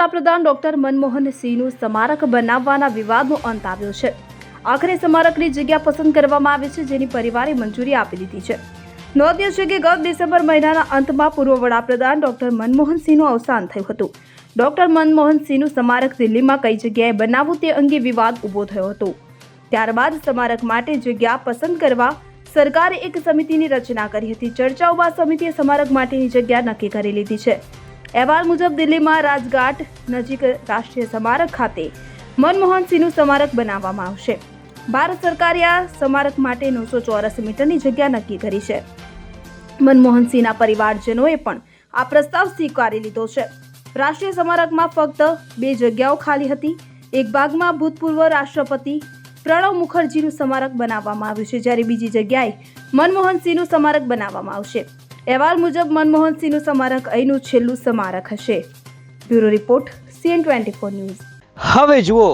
વડાપ્રધાન ડોક્ટર મનમોહન સિંહનું સ્મારક બનાવવાના વિવાદનો અંત આવ્યો છે। આખરે સ્મારકની જગ્યા પસંદ કરવામાં આવી છે, જેની પરિવારે મંજૂરી આપી દીધી છે। નોંધ્ય છે કે ગત ડિસેમ્બર મહિનાના અંતમાં પૂર્વ વડાપ્રધાન ડોક્ટર મનમોહન સિંહનું અવસાન થયું હતું। ડોક્ટર મનમોહન સિંહનું સ્મારક દિલ્હીમાં કઈ જગ્યાએ બનાવવું તે અંગે વિવાદ ઊભો થયો હતો। ત્યારબાદ સ્મારક માટે જગ્યા પસંદ કરવા સરકારે એક સમિતિની રચના કરી હતી। ચર્ચાઓ બાદ સમિતિએ સ્મારક માટેની જગ્યા નક્કી કરી લીધી છે। અહેવાલ મુજબ દિલ્હીમાં રાજઘાટ નજીક રાષ્ટ્રીય સ્મારક ખાતે મનમોહન સિંહનું સ્મારક બનાવવામાં આવશે। ભારત સરકારે આ સ્મારક માટે 900 ચોરસ મીટરની જગ્યા નક્કી કરી છે। મનમોહન સિંહના પરિવારજનોએ પણ આ પ્રસ્તાવ સ્વીકારી લીધો છે। રાષ્ટ્રીય સ્મારકમાં ફક્ત 2 જગ્યાઓ ખાલી હતી। એક ભાગમાં ભૂતપૂર્વ રાષ્ટ્રપતિ પ્રણવ મુખર્જીનું સ્મારક બનાવવામાં આવ્યું છે, જ્યારે બીજી જગ્યાએ મનમોહન સિંહનું સ્મારક બનાવવામાં આવશે। અહેવાલ મુજબ મનમોહન સિંહનું સ્મારક અહીંનું છેલ્લું સ્મારક હશે। Bureau report CN24 news. હવે જુઓ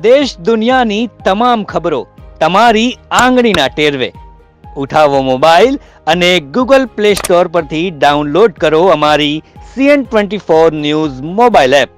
દેશ દુનિયાની તમામ ખબરો તમારી આંગળીના ટેરવે। ઉઠાવો મોબાઈલ અને Google Play Store પરથી ડાઉનલોડ કરો અમારી CN24 ન્યૂઝ મોબાઈલ એપ।